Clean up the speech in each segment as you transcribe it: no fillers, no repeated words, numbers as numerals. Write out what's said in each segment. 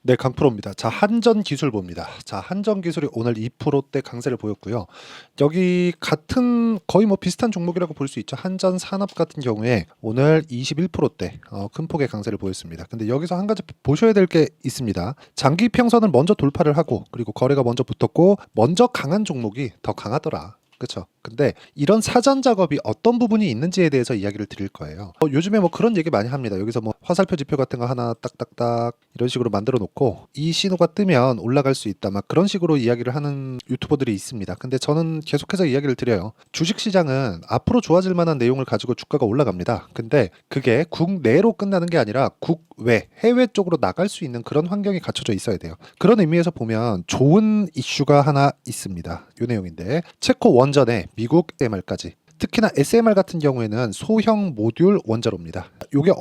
네, 강프로입니다. 자, 한전기술 봅니다. 자, 한전기술이 오늘 2%대 강세를 보였고요. 여기 같은 거의 뭐 비슷한 종목이라고 볼 수 있죠. 한전산업 같은 경우에 오늘 21%대 큰 폭의 강세를 보였습니다. 근데 여기서 한 가지 보셔야 될 게 있습니다. 장기 평선을 먼저 돌파를 하고 그리고 거래가 먼저 붙었고 먼저 강한 종목이 더 강하더라. 그렇죠. 근데 이런 사전 작업이 어떤 부분이 있는지에 대해서 이야기를 드릴 거예요. 요즘에 뭐 그런 얘기 많이 합니다. 여기서 뭐 화살표 지표 같은 거 하나 딱딱딱 이런 식으로 만들어 놓고 이 신호가 뜨면 올라갈 수 있다. 막 그런 식으로 이야기를 하는 유튜버들이 있습니다. 근데 저는 계속해서 이야기를 드려요. 주식 시장은 앞으로 좋아질 만한 내용을 가지고 주가가 올라갑니다. 근데 그게 국내로 끝나는 게 아니라 국외, 해외 쪽으로 나갈 수 있는 그런 환경이 갖춰져 있어야 돼요. 그런 의미에서 보면 좋은 이슈가 하나 있습니다. 요 내용인데 체코 원전에 미국 SMR까지 특히나 SMR 같은 경우에는 소형 모듈 원자로입니다. 이게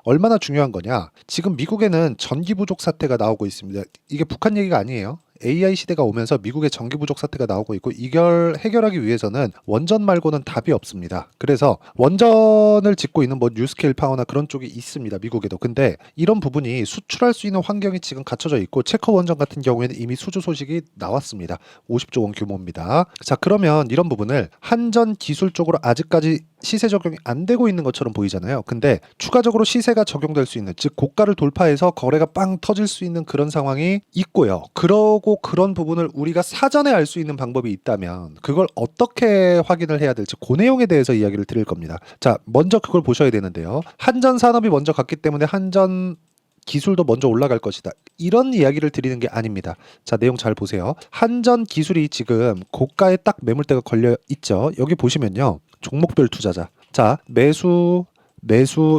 얼마나 중요한 거냐? 지금 미국에는 전기 부족 사태가 나오고 있습니다. 이게 북한 얘기가 아니에요. AI 시대가 오면서 미국의 전기 부족 사태가 나오고 있고 이걸 해결하기 위해서는 원전 말고는 답이 없습니다. 그래서 원전을 짓고 있는 뭐 뉴스케일 파워나 그런 쪽이 있습니다. 미국에도. 근데 이런 부분이 수출할 수 있는 환경이 지금 갖춰져 있고 체코 원전 같은 경우에는 이미 수주 소식이 나왔습니다. 50조 원 규모입니다. 자, 그러면 이런 부분을 한전 기술 쪽으로 아직까지 시세 적용이 안 되고 있는 것처럼 보이잖아요. 근데 추가적으로 시세가 적용될 수 있는, 즉 고가를 돌파해서 거래가 빵 터질 수 있는 그런 상황이 있고요. 그러고 그런 부분을 우리가 사전에 알 수 있는 방법이 있다면 그걸 어떻게 확인을 해야 될지 그 내용에 대해서 이야기를 드릴 겁니다. 자, 먼저 그걸 보셔야 되는데요. 한전 산업이 먼저 갔기 때문에 한전 기술도 먼저 올라갈 것이다. 이런 이야기를 드리는 게 아닙니다. 자, 내용 잘 보세요. 한전 기술이 지금 고가에 딱 매물대가 걸려 있죠. 여기 보시면요. 종목별 투자자. 자, 매수,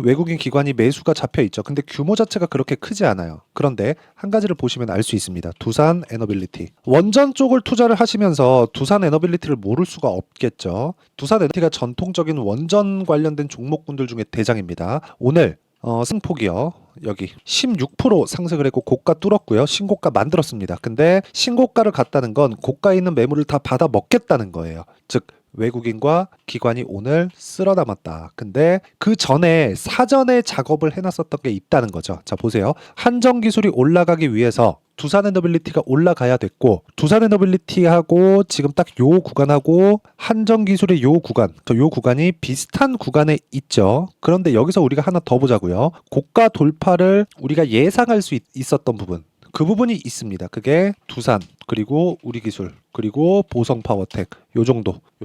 외국인 기관이 매수가 잡혀 있죠. 근데 규모 자체가 그렇게 크지 않아요. 그런데 한 가지를 보시면 알 수 있습니다. 두산 에너빌리티. 원전 쪽을 투자를 하시면서 두산 에너빌리티를 모를 수가 없겠죠. 두산 에너빌리티가 전통적인 원전 관련된 종목군들 중에 대장입니다. 오늘 승폭이요. 여기 16% 상승을 했고 고가 뚫었고요. 신고가 만들었습니다. 근데 신고가를 갔다는 건 고가에 있는 매물을 다 받아 먹겠다는 거예요. 즉 외국인과 기관이 오늘 쓸어 담았다. 근데 그 전에 사전에 작업을 해놨었던 게 있다는 거죠. 자, 보세요. 한전 기술이 올라가기 위해서 두산 에너빌리티가 올라가야 됐고 두산 에너빌리티하고 지금 딱 요 구간하고 한전 기술의 요 구간, 요 구간이 비슷한 구간에 있죠. 그런데 여기서 우리가 하나 더 보자고요. 고가 돌파를 우리가 예상할 수 있었던 부분. 그 부분이 있습니다. 그게 두산, 그리고 우리기술, 그리고 보성파워텍 요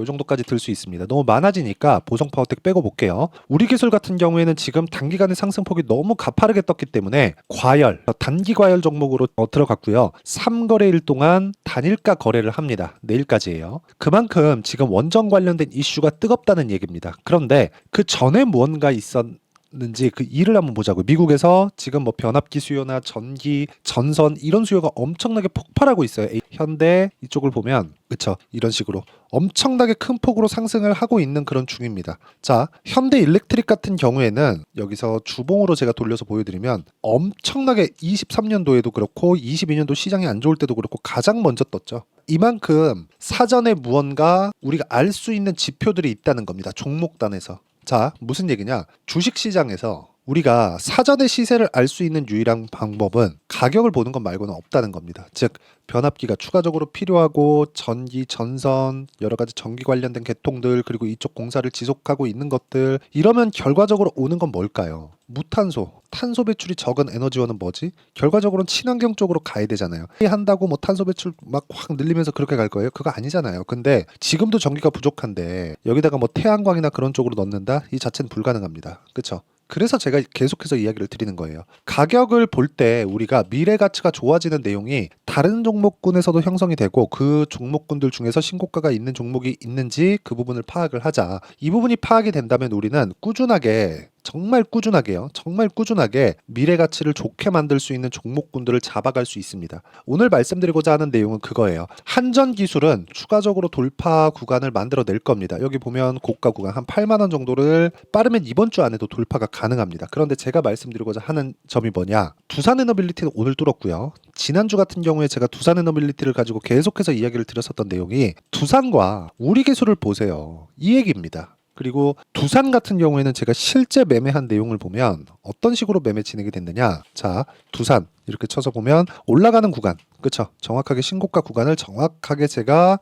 정도까지 들 수 있습니다. 너무 많아지니까 보성파워텍 빼고 볼게요. 우리기술 같은 경우에는 지금 단기간에 상승폭이 너무 가파르게 떴기 때문에 과열, 단기 과열 종목으로 들어갔고요. 3거래일 동안 단일가 거래를 합니다. 내일까지예요. 그만큼 지금 원전 관련된 이슈가 뜨겁다는 얘기입니다. 그런데 그 전에 무언가 있었는지 그 일을 한번 보자고요. 미국에서 지금 뭐 변압기 수요나 전기, 전선 이런 수요가 엄청나게 폭발하고 있어요. 현대 이쪽을 보면 그쵸, 이런 식으로 엄청나게 큰 폭으로 상승을 하고 있는 그런 중입니다. 자, 현대 일렉트릭 같은 경우에는 여기서 주봉으로 제가 돌려서 보여드리면 엄청나게 23년도에도 그렇고 22년도 시장이 안 좋을 때도 그렇고 가장 먼저 떴죠. 이만큼 사전에 무언가 우리가 알 수 있는 지표들이 있다는 겁니다. 종목단에서. 자, 무슨 얘기냐? 주식시장에서 우리가 사전에 시세를 알 수 있는 유일한 방법은 가격을 보는 것 말고는 없다는 겁니다. 즉, 변압기가 추가적으로 필요하고 전기, 전선, 여러 가지 전기 관련된 계통들 그리고 이쪽 공사를 지속하고 있는 것들 이러면 결과적으로 오는 건 뭘까요? 무탄소, 탄소 배출이 적은 에너지원은 뭐지? 결과적으로는 친환경 쪽으로 가야 되잖아요. 한다고 뭐 탄소 배출 막 확 늘리면서 그렇게 갈 거예요? 그거 아니잖아요. 근데 지금도 전기가 부족한데 여기다가 뭐 태양광이나 그런 쪽으로 넣는다? 이 자체는 불가능합니다. 그렇죠? 그래서 제가 계속해서 이야기를 드리는 거예요. 가격을 볼 때 우리가 미래 가치가 좋아지는 내용이 다른 종목군에서도 형성이 되고 그 종목군들 중에서 신고가가 있는 종목이 있는지 그 부분을 파악을 하자. 이 부분이 파악이 된다면 우리는 꾸준하게 정말 꾸준하게 미래 가치를 좋게 만들 수 있는 종목군들을 잡아갈 수 있습니다. 오늘 말씀드리고자 하는 내용은 그거예요. 한전 기술은 추가적으로 돌파 구간을 만들어낼 겁니다. 여기 보면 고가 구간 한 8만 원 정도를 빠르면 이번 주 안에도 돌파가 가능합니다. 그런데 제가 말씀드리고자 하는 점이 뭐냐? 두산 에너빌리티는 오늘 뚫었고요. 지난주 같은 경우에 제가 두산 에너빌리티를 가지고 계속해서 이야기를 드렸었던 내용이 두산과 우리기술을 보세요. 이 얘기입니다. 그리고 두산 같은 경우에는 제가 실제 매매한 내용을 보면 어떤 식으로 매매 진행이 됐느냐. 자, 두산 이렇게 쳐서 보면 올라가는 구간, 그쵸? 정확하게 신고가 구간을 정확하게 제가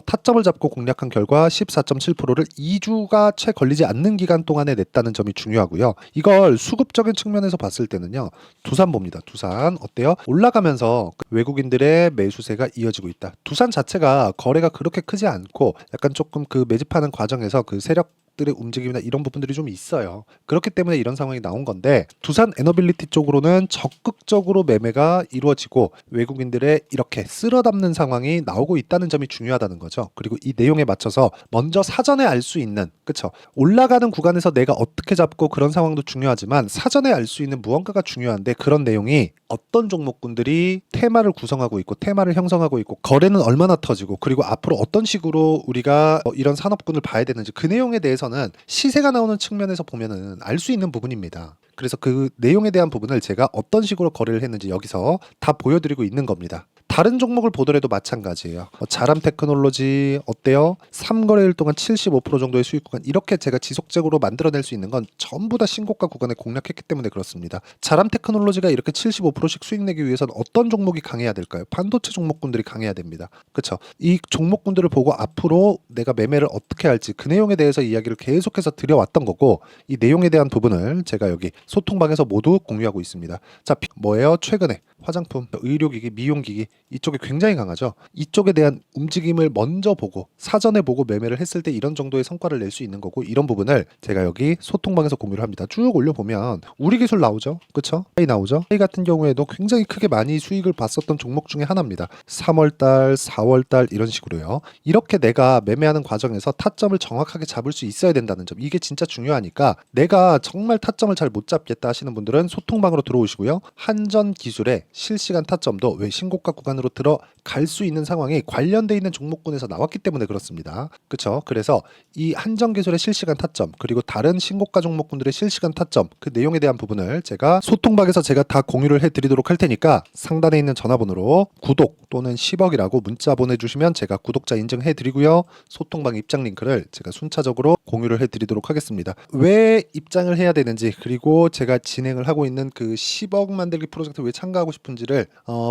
타점을 잡고 공략한 결과 14.7%를 2주가 채 걸리지 않는 기간 동안에 냈다는 점이 중요하고요. 이걸 수급적인 측면에서 봤을 때는요. 두산 봅니다. 두산 어때요? 올라가면서 외국인들의 매수세가 이어지고 있다. 두산 자체가 거래가 그렇게 크지 않고 약간 조금 그 매집하는 과정에서 그 세력들의 움직임이나 이런 부분들이 좀 있어요. 그렇기 때문에 이런 상황이 나온 건데 두산 에너빌리티 쪽으로는 적극적으로 매매가 이루어지고 외국인들의 이렇게 쓸어담는 상황이 나오고 있다는 점이 중요하다는 거죠. 그리고 이 내용에 맞춰서 먼저 사전에 알 수 있는, 그쵸? 올라가는 구간에서 내가 어떻게 잡고 그런 상황도 중요하지만 사전에 알 수 있는 무언가가 중요한데 그런 내용이 어떤 종목군들이 테마를 구성하고 있고 테마를 형성하고 있고 거래는 얼마나 터지고 그리고 앞으로 어떤 식으로 우리가 이런 산업군을 봐야 되는지 그 내용에 대해서는 시세가 나오는 측면에서 보면은 알 수 있는 부분입니다. 그래서 그 내용에 대한 부분을 제가 어떤 식으로 거래를 했는지 여기서 다 보여드리고 있는 겁니다. 다른 종목을 보더라도 마찬가지예요. 자람 테크놀로지 어때요? 3거래일 동안 75% 정도의 수익 구간 이렇게 제가 지속적으로 만들어낼 수 있는 건 전부 다 신고가 구간에 공략했기 때문에 그렇습니다. 자람 테크놀로지가 이렇게 75%씩 수익 내기 위해서는 어떤 종목이 강해야 될까요? 반도체 종목군들이 강해야 됩니다. 그렇죠? 이 종목군들을 보고 앞으로 내가 매매를 어떻게 할지 그 내용에 대해서 이야기를 계속해서 드려왔던 거고 이 내용에 대한 부분을 제가 여기 소통방에서 모두 공유하고 있습니다. 자, 뭐예요? 최근에 화장품, 의료기기, 미용기기 이쪽이 굉장히 강하죠. 이쪽에 대한 움직임을 먼저 보고 사전에 보고 매매를 했을 때 이런 정도의 성과를 낼 수 있는 거고 이런 부분을 제가 여기 소통방에서 공유를 합니다. 쭉 올려보면 우리 기술 나오죠. 그쵸? 하이 나오죠. 하이 같은 경우에도 굉장히 크게 많이 수익을 봤었던 종목 중에 하나입니다. 3월달, 4월달 이런 식으로요. 이렇게 내가 매매하는 과정에서 타점을 정확하게 잡을 수 있어야 된다는 점 이게 진짜 중요하니까 내가 정말 타점을 잘 못 잡겠다 하시는 분들은 소통방으로 들어오시고요. 한전 기술의 실시간 타점도 왜 신고가 구간으로 들어갈 수 있는 상황이 관련돼 있는 종목군에서 나왔기 때문에 그렇습니다. 그렇죠? 그래서 이 한전기술의 실시간 타점 그리고 다른 신고가 종목군들의 실시간 타점 그 내용에 대한 부분을 제가 소통방에서 제가 다 공유를 해드리도록 할 테니까 상단에 있는 전화번호로 구독 또는 10억이라고 문자 보내주시면 제가 구독자 인증해드리고요. 소통방 입장 링크를 제가 순차적으로 공유를 해드리도록 하겠습니다. 왜 입장을 해야 되는지 그리고 제가 진행을 하고 있는 그 10억 만들기 프로젝트 왜 참가하고 싶은지를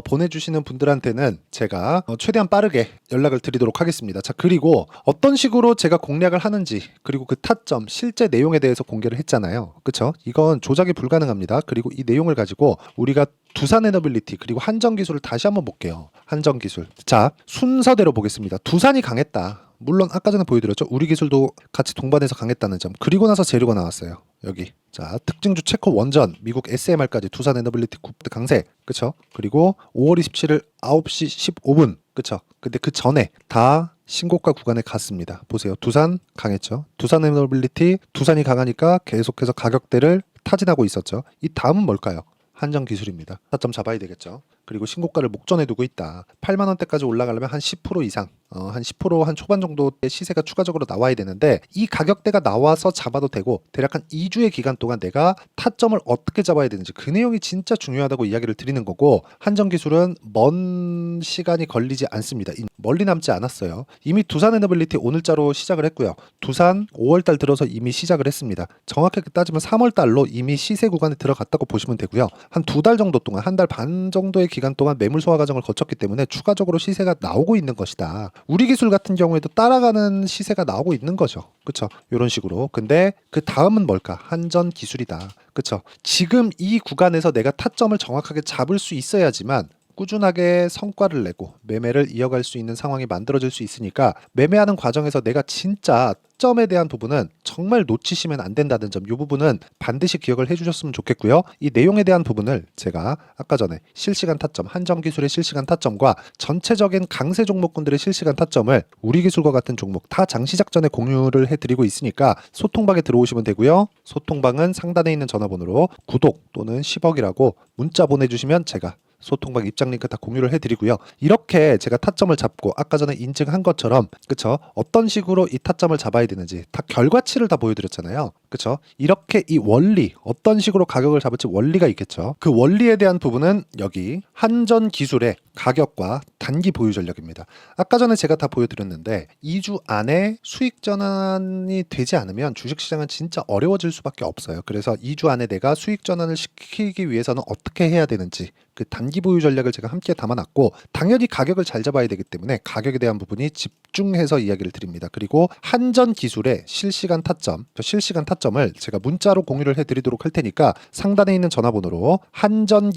보내주시는 분들한테는 제가 최대한 빠르게 연락을 드리도록 하겠습니다. 자, 그리고 어떤 식으로 제가 공략을 하는지 그리고 그 타점 실제 내용에 대해서 공개를 했잖아요. 그쵸? 이건 조작이 불가능합니다. 그리고 이 내용을 가지고 우리가 두산 에너빌리티 그리고 한전기술을 다시 한번 볼게요. 한전기술. 자, 순서대로 보겠습니다. 두산이 강했다. 물론 아까 전에 보여드렸죠. 우리 기술도 같이 동반해서 강했다는 점. 그리고 나서 재료가 나왔어요. 여기. 자, 특징주 체코 원전, 미국 SMR까지 두산 에너빌리티 굽드 강세. 그쵸? 그리고 5월 27일 9시 15분. 그쵸? 근데 그 전에 다 신고가 구간에 갔습니다. 보세요. 두산 강했죠. 두산 에너빌리티, 두산이 강하니까 계속해서 가격대를 타진하고 있었죠. 이 다음은 뭘까요? 한전기술입니다. 타점 잡아야 되겠죠. 그리고 신고가를 목전에 두고 있다. 8만 원대까지 올라가려면 한 10% 이상, 한 10% 한 초반 정도의 시세가 추가적으로 나와야 되는데 이 가격대가 나와서 잡아도 되고 대략 한 2주의 기간 동안 내가 타점을 어떻게 잡아야 되는지 그 내용이 진짜 중요하다고 이야기를 드리는 거고 한전기술은 먼 시간이 걸리지 않습니다. 멀리 남지 않았어요. 이미 두산 에너빌리티 오늘자로 시작을 했고요. 두산 5월달 들어서 이미 시작을 했습니다. 정확하게 따지면 3월달로 이미 시세 구간에 들어갔다고 보시면 되고요. 한 2달 정도 동안 한 달 반 정도의 기간 동안 매물 소화 과정을 거쳤기 때문에 추가적으로 시세가 나오고 있는 것이다. 우리 기술 같은 경우에도 따라가는 시세가 나오고 있는 거죠. 그쵸? 이런 식으로. 근데 그 다음은 뭘까? 한전 기술이다. 그쵸? 지금 이 구간에서 내가 타점을 정확하게 잡을 수 있어야지만 꾸준하게 성과를 내고 매매를 이어갈 수 있는 상황이 만들어질 수 있으니까 매매하는 과정에서 내가 진짜 점에 대한 부분은 정말 놓치시면 안 된다는 점, 이 부분은 반드시 기억을 해주셨으면 좋겠고요. 이 내용에 대한 부분을 제가 아까 전에 실시간 타점, 한전기술의 실시간 타점과 전체적인 강세 종목군들의 실시간 타점을 우리 기술과 같은 종목 다 장시작 전에 공유를 해드리고 있으니까 소통방에 들어오시면 되고요. 소통방은 상단에 있는 전화번호로 구독 또는 10억이라고 문자 보내주시면 제가 소통방 입장 링크 다 공유를 해드리고요. 이렇게 제가 타점을 잡고 아까 전에 인증한 것처럼 그쵸? 어떤 식으로 이 타점을 잡아야 되는지 다 결과치를 다 보여드렸잖아요. 그쵸? 이렇게 이 원리, 어떤 식으로 가격을 잡을지 원리가 있겠죠. 그 원리에 대한 부분은 여기 한전 기술의 가격과 단기 보유 전략입니다. 아까 전에 제가 다 보여드렸는데 2주 안에 수익 전환이 되지 않으면 주식시장은 진짜 어려워질 수밖에 없어요. 그래서 2주 안에 내가 수익 전환을 시키기 위해서는 어떻게 해야 되는지 그 단기 보유 전략을 제가 함께 담아놨고, 당연히 가격을 잘 잡아야 되기 때문에 가격에 대한 부분이 집중해서 이야기를 드립니다. 그리고 한전 기술의 실시간 타점, 실시간 타점을 제가 문자로 공유를 해드리도록 할 테니까 상단에 있는 전화번호로 한전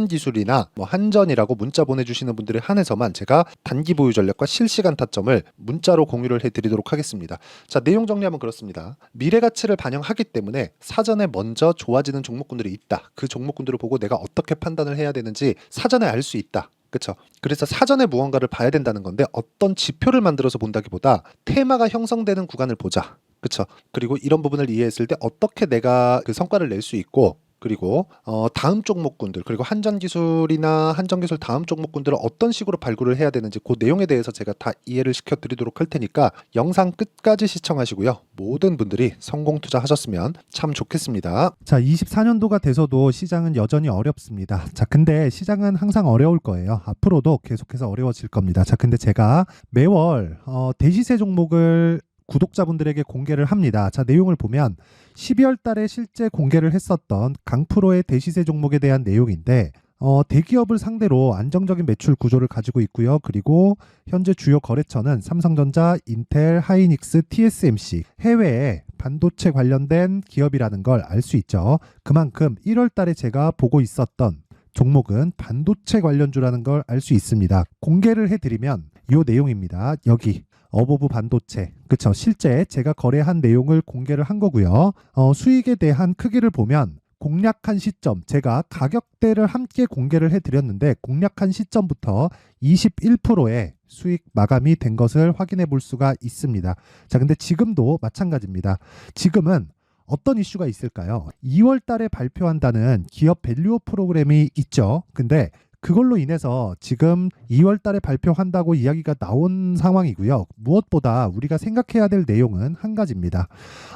기술이나 뭐 한전이라고 문자 보내주시는 분들에 한해서만 제가 단기 보유 전략과 실시간 타점을 문자로 공유를 해드리도록 하겠습니다. 자, 내용 정리하면 그렇습니다. 미래 가치를 반영하기 때문에 사전에 먼저 좋아지는 종목군들이 있다. 그 종목군들을 보고 내가 어떻게 판단을 해야 되는지 사전에 알 수 있다. 그렇죠. 그래서 사전에 무언가를 봐야 된다는 건데 어떤 지표를 만들어서 본다기보다 테마가 형성되는 구간을 보자. 그렇죠. 그리고 이런 부분을 이해했을 때 어떻게 내가 그 성과를 낼 수 있고, 그리고 다음 종목군들, 그리고 한전기술이나 한전기술 다음 종목군들을 어떤 식으로 발굴을 해야 되는지 그 내용에 대해서 제가 다 이해를 시켜드리도록 할 테니까 영상 끝까지 시청하시고요. 모든 분들이 성공 투자하셨으면 참 좋겠습니다. 자, 24년도가 돼서도 시장은 여전히 어렵습니다. 자, 근데 시장은 항상 어려울 거예요. 앞으로도 계속해서 어려워질 겁니다. 자, 근데 제가 매월 대시세 종목을 구독자분들에게 공개를 합니다. 자, 내용을 보면 12월 달에 실제 공개를 했었던 강프로의 대시세 종목에 대한 내용인데, 대기업을 상대로 안정적인 매출 구조를 가지고 있고요. 그리고 현재 주요 거래처는 삼성전자, 인텔, 하이닉스, TSMC, 해외에 반도체 관련된 기업이라는 걸 알 수 있죠. 그만큼 1월 달에 제가 보고 있었던 종목은 반도체 관련주라는 걸 알 수 있습니다. 공개를 해드리면 이 내용입니다. 여기 어보브 반도체, 그쵸? 실제 제가 거래한 내용을 공개를 한 거고요. 수익에 대한 크기를 보면 공략한 시점, 제가 가격대를 함께 공개를 해드렸는데 공략한 시점부터 21%의 수익 마감이 된 것을 확인해 볼 수가 있습니다. 자, 근데 지금도 마찬가지입니다. 지금은 어떤 이슈가 있을까요? 2월 달에 발표한다는 기업 밸류업 프로그램이 있죠. 근데 그걸로 인해서 지금 2월 달에 발표한다고 이야기가 나온 상황이고요. 무엇보다 우리가 생각해야 될 내용은 한 가지입니다.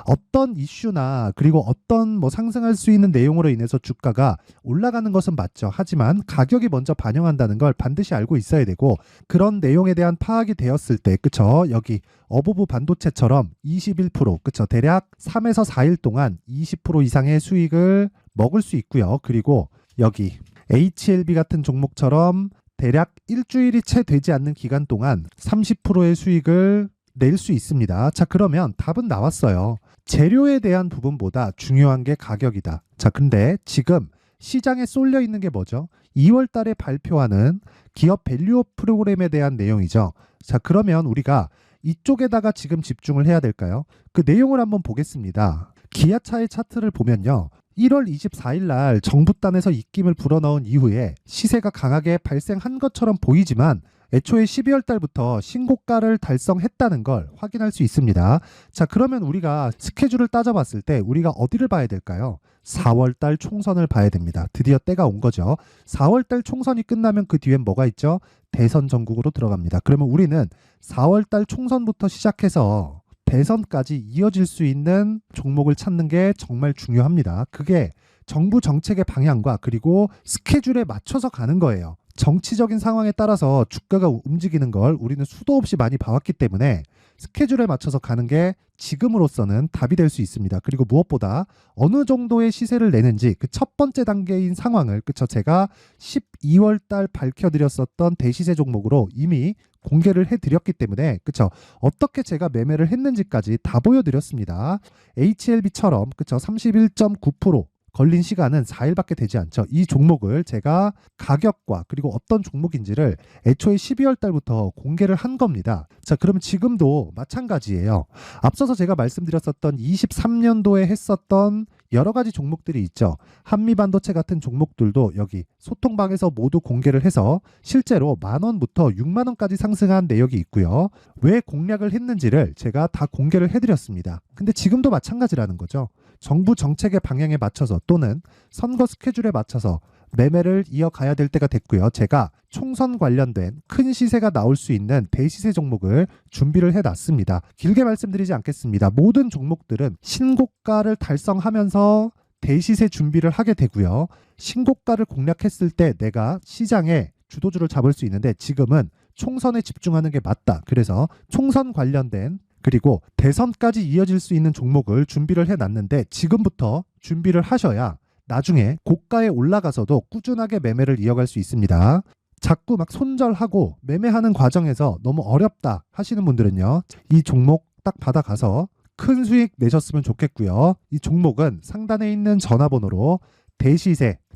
어떤 이슈나 그리고 어떤 뭐 상승할 수 있는 내용으로 인해서 주가가 올라가는 것은 맞죠. 하지만 가격이 먼저 반영한다는 걸 반드시 알고 있어야 되고, 그런 내용에 대한 파악이 되었을 때, 그쵸? 여기 어보브 반도체처럼 21%, 그쵸? 대략 3에서 4일 동안 20% 이상의 수익을 먹을 수 있고요. 그리고 여기 HLB 같은 종목처럼 대략 일주일이 채 되지 않는 기간 동안 30%의 수익을 낼 수 있습니다. 자, 그러면 답은 나왔어요. 재료에 대한 부분보다 중요한 게 가격이다. 자, 근데 지금 시장에 쏠려 있는 게 뭐죠? 2월 달에 발표하는 기업 밸류업 프로그램에 대한 내용이죠. 자, 그러면 우리가 이쪽에다가 지금 집중을 해야 될까요? 그 내용을 한번 보겠습니다. 기아차의 차트를 보면요. 1월 24일 날 정부단에서 입김을 불어넣은 이후에 시세가 강하게 발생한 것처럼 보이지만 애초에 12월 달부터 신고가를 달성했다는 걸 확인할 수 있습니다. 자, 그러면 우리가 스케줄을 따져봤을 때 우리가 어디를 봐야 될까요? 4월 달 총선을 봐야 됩니다. 드디어 때가 온 거죠. 4월 달 총선이 끝나면 그 뒤엔 뭐가 있죠? 대선 전국으로 들어갑니다. 그러면 우리는 4월 달 총선부터 시작해서 대선까지 이어질 수 있는 종목을 찾는 게 정말 중요합니다. 그게 정부 정책의 방향과 그리고 스케줄에 맞춰서 가는 거예요. 정치적인 상황에 따라서 주가가 움직이는 걸 우리는 수도 없이 많이 봐왔기 때문에 스케줄에 맞춰서 가는 게 지금으로서는 답이 될 수 있습니다. 그리고 무엇보다 어느 정도의 시세를 내는지 그 첫 번째 단계인 상황을, 그쵸? 제가 12월 달 밝혀드렸었던 대시세 종목으로 이미 공개를 해드렸기 때문에, 그쵸? 어떻게 제가 매매를 했는지까지 다 보여드렸습니다. HLB처럼, 그쵸? 31.9% 걸린 시간은 4일밖에 되지 않죠. 이 종목을 제가 가격과 그리고 어떤 종목인지를 애초에 12월 달부터 공개를 한 겁니다. 자, 그러면 지금도 마찬가지예요. 앞서서 제가 말씀드렸었던 23년도에 했었던 여러 가지 종목들이 있죠. 한미반도체 같은 종목들도 여기 소통방에서 모두 공개를 해서 실제로 10,000원부터 60,000원까지 상승한 내역이 있고요. 왜 공략을 했는지를 제가 다 공개를 해드렸습니다. 근데 지금도 마찬가지라는 거죠. 정부 정책의 방향에 맞춰서 또는 선거 스케줄에 맞춰서 매매를 이어가야 될 때가 됐고요. 제가 총선 관련된 큰 시세가 나올 수 있는 대시세 종목을 준비를 해놨습니다. 길게 말씀드리지 않겠습니다. 모든 종목들은 신고가를 달성하면서 대시세 준비를 하게 되고요. 신고가를 공략했을 때 내가 시장에 주도주를 잡을 수 있는데 지금은 총선에 집중하는 게 맞다. 그래서 총선 관련된 그리고 대선까지 이어질 수 있는 종목을 준비를 해놨는데 지금부터 준비를 하셔야 나중에 고가에 올라가서도 꾸준하게 매매를 이어갈 수 있습니다. 자꾸 막 손절하고 매매하는 과정에서 너무 어렵다 하시는 분들은요. 이 종목 딱 받아가서 큰 수익 내셨으면 좋겠고요. 이 종목은 상단에 있는 전화번호로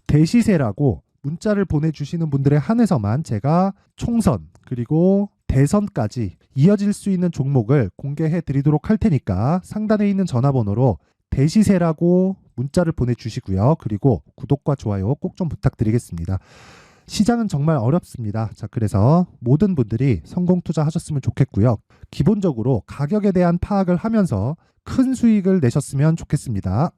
대시세라고 문자를 보내주시는 분들에 한해서만 제가 총선 그리고 대선까지 이어질 수 있는 종목을 공개해 드리도록 할 테니까 상단에 있는 전화번호로 대시세라고 문자를 보내주시고요. 그리고 구독과 좋아요 꼭 좀 부탁드리겠습니다. 시장은 정말 어렵습니다. 자, 그래서 모든 분들이 성공 투자하셨으면 좋겠고요. 기본적으로 가격에 대한 파악을 하면서 큰 수익을 내셨으면 좋겠습니다.